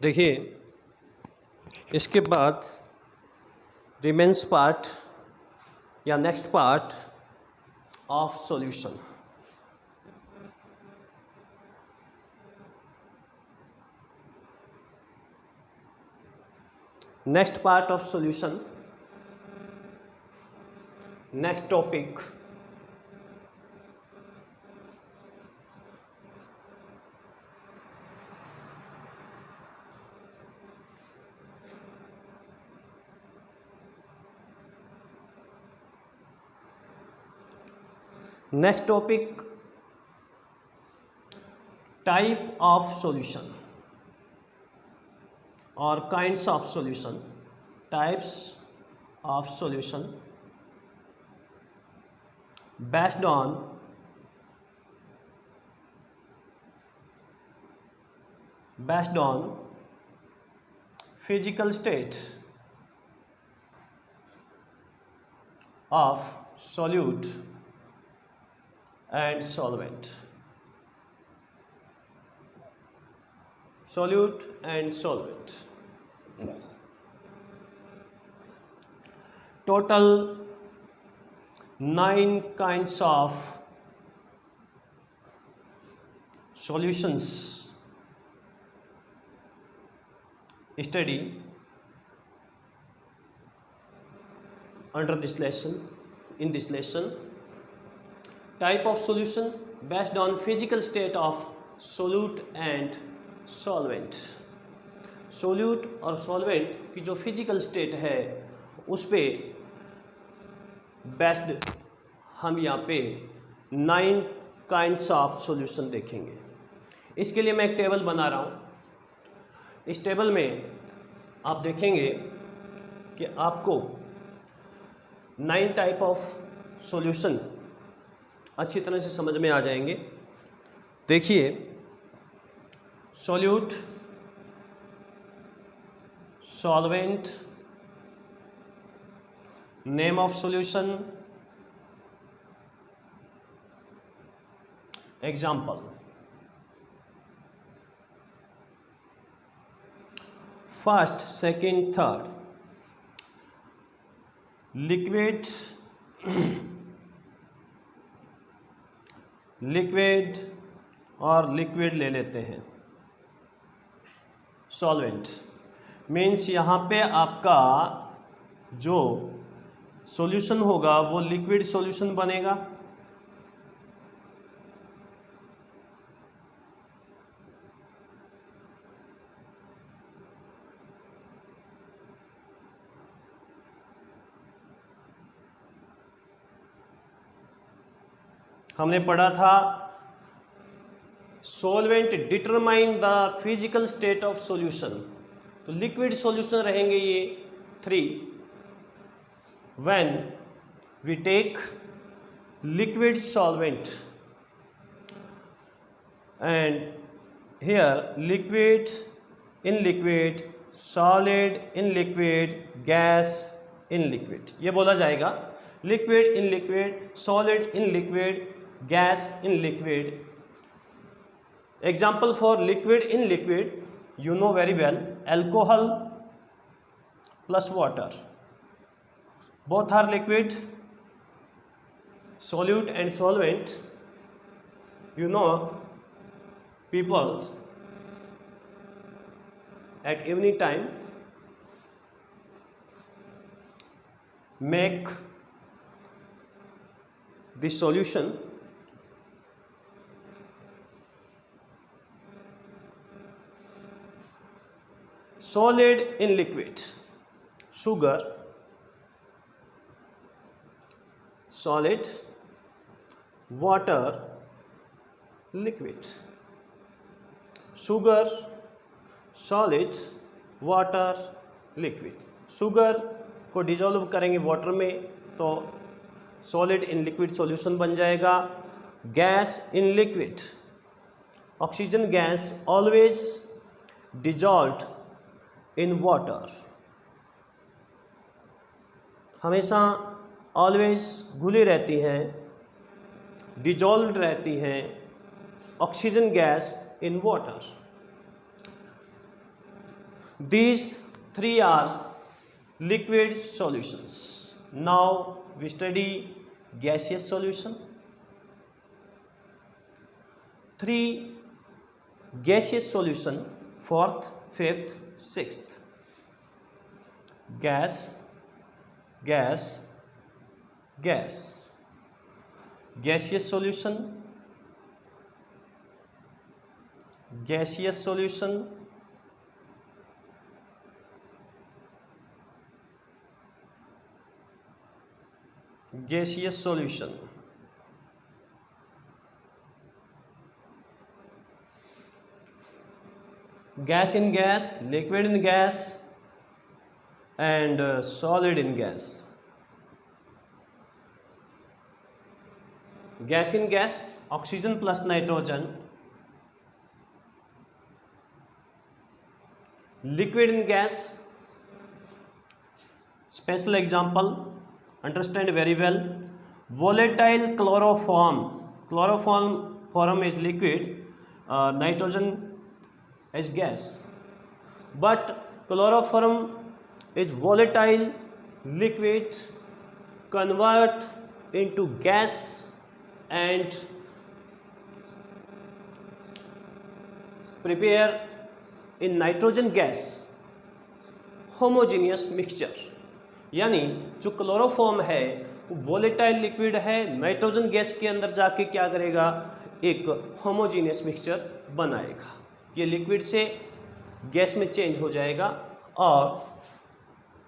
देखिए, इसके बाद रिमेन्स पार्ट या next part of solution. Next part of solution, next topic next topic type of solution और kinds of solution, types of solution based on physical state of solute and solvent. Solute and solvent. Total 9 kinds of solutions study under this lesson. In this lesson, type of solution based on physical state of solute and solvent. solute और solvent की जो physical state है उस पे based हम यहाँ पे 9 kinds of solution देखेंगे। इसके लिए मैं एक टेबल बना रहा हूँ। इस टेबल में आप देखेंगे कि आपको 9 टाइप ऑफ सॉल्यूशन अच्छी तरह से समझ में आ जाएंगे। देखिए, solute, solvent, name of solution, example. First, second, third. Liquid, liquid और लिक्विड ले लेते हैं। सॉल्वेंट मीन्स यहाँ पे आपका जो सॉल्यूशन होगा वो लिक्विड सॉल्यूशन बनेगा। हमने पढ़ा था solvent determine the physical state of solution, तो लिक्विड सॉल्यूशन रहेंगे ये 3। When we take liquid solvent and here liquid in liquid, solid in liquid, gas in liquid, ये बोला जाएगा liquid in liquid, solid in liquid, gas in liquid. Example for liquid in liquid, you know very well, alcohol plus water. Both are liquid. Solute and solvent, you know, people at evening time make the solution solid in liquid, sugar, solid, water, liquid, sugar, solid, water, liquid। Sugar को dissolve करेंगे water में तो solid in liquid solution बन जाएगा। Gas in liquid, oxygen gas always dissolved in water, हमेशा always घुली रहती हैं, डिजॉल्व्ड रहती हैं oxygen gas in water. These three are liquid solutions. Now we study gaseous solution. Three gaseous solution, fourth, fifth, sixth. Gas, gas, gas. Gaseous solution, gaseous solution, gaseous solution. Gas in gas, liquid in gas, and solid in gas. Gas in gas, oxygen plus nitrogen. Liquid in gas, special example, understand very well. Volatile chloroform. Chloroform is liquid, nitrogen is gas, but chloroform is volatile liquid, convert into gas and prepare in nitrogen gas homogeneous mixture. यानी जो chloroform है वो volatile liquid है, nitrogen gas के अंदर जाके क्या करेगा, एक होमोजीनियस मिक्सचर बनाएगा। ये लिक्विड से गैस में चेंज हो जाएगा। और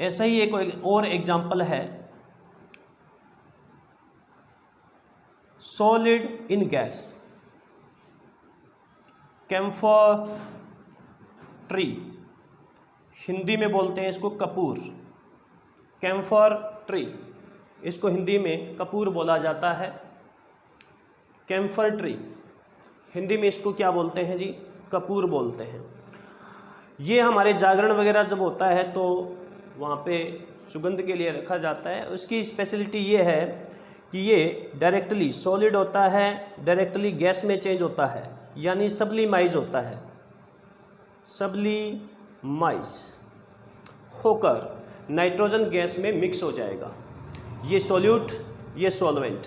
ऐसा ही एक और एग्जांपल है, solid in gas, camphor tree, Hindi में बोलते हैं इसको कपूर, कैम्फर ट्री, इसको हिंदी में कपूर बोला जाता है। कैम्फर ट्री हिंदी में इसको क्या बोलते हैं जी, कपूर बोलते हैं। ये हमारे जागरण वगैरह जब होता है तो वहाँ पे सुगंध के लिए रखा जाता है। उसकी स्पेशलिटी ये है कि ये डायरेक्टली सॉलिड होता है, डायरेक्टली गैस में चेंज होता है, यानी सब्लिमाइज होता है, सब्लिमाइज होकर नाइट्रोजन गैस में मिक्स हो जाएगा। ये सॉल्यूट, ये सॉल्वेंट,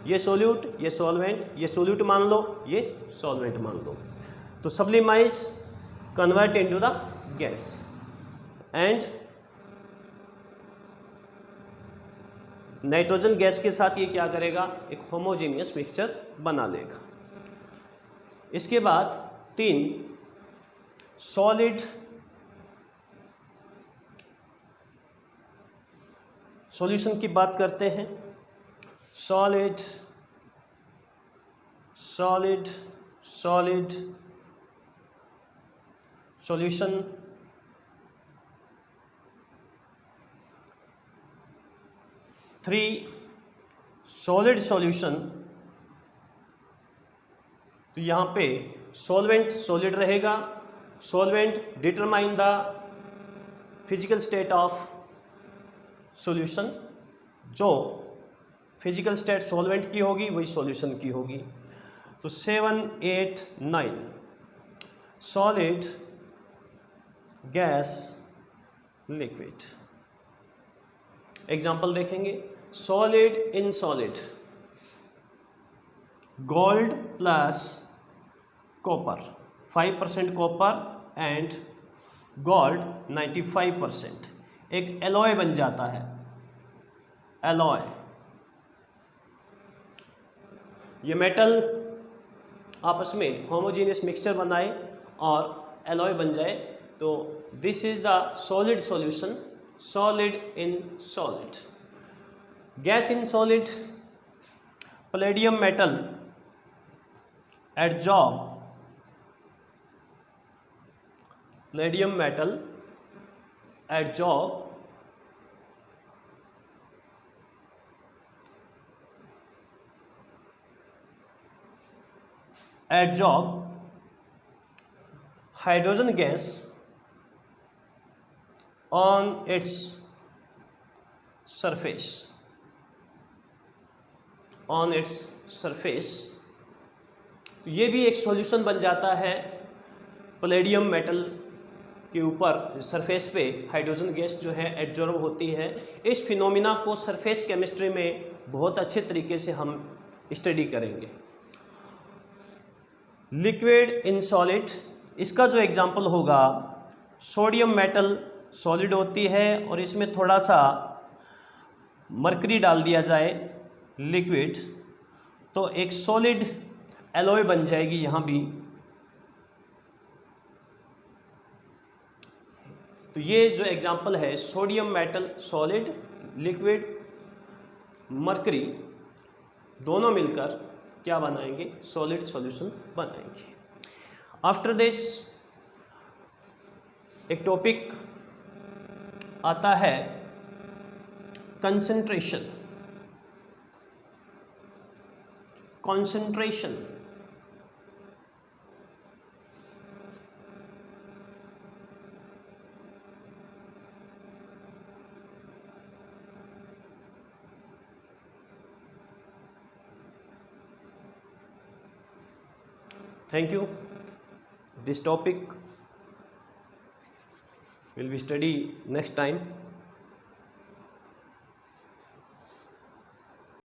ये सॉल्यूट, ये सॉल्वेंट, ये सॉल्यूट मान लो, ये सॉल्वेंट मान लो। तो sublimise convert into the gas and nitrogen gas के साथ ये क्या करेगा, एक होमोजेनियस मिक्सचर बना लेगा। इसके बाद 3 सॉलिड सॉल्यूशन की बात करते हैं। Solid solid solid solution, three solid solution. तो यहाँ पे सॉल्वेंट सॉलिड रहेगा, solvent determine the physical state of solution, जो फिजिकल स्टेट सॉल्वेंट की होगी वही सॉल्यूशन की होगी। तो 7, 8, 9 सॉलिड, गैस, लिक्विड। एग्जाम्पल देखेंगे, solid in solid, gold plus copper, 5% copper and gold 95%, एक एलॉय बन जाता है, एलॉय। ये मेटल आपस में होमोजेनियस मिक्सचर बनाए और एलॉय बन जाए, तो this is the solid solution, solid in solid. Gas in solid, palladium metal adsorb, palladium metal adsorb hydrogen gas on its surface, on its surface। ये भी एक सॉल्यूशन बन जाता है पैलेडियम मेटल के ऊपर सरफेस पे हाइड्रोजन गैस जो है एब्जॉर्ब होती है। इस फिनोमिना को सरफेस केमिस्ट्री में बहुत अच्छे तरीके से हम स्टडी करेंगे। लिक्विड इन सॉलिड, इसका जो एग्जांपल होगा, सोडियम मेटल सॉलिड होती है और इसमें थोड़ा सा मरकरी डाल दिया जाए लिक्विड, तो एक सॉलिड एलॉय बन जाएगी यहाँ भी। तो ये जो एग्जांपल है, sodium metal solid, liquid, mercury, दोनों मिलकर क्या बनाएंगे, सॉलिड सॉल्यूशन बनाएंगे। आफ्टर दिस एक टॉपिक आता है concentration. Concentration Thank you. This topic will be studied next time.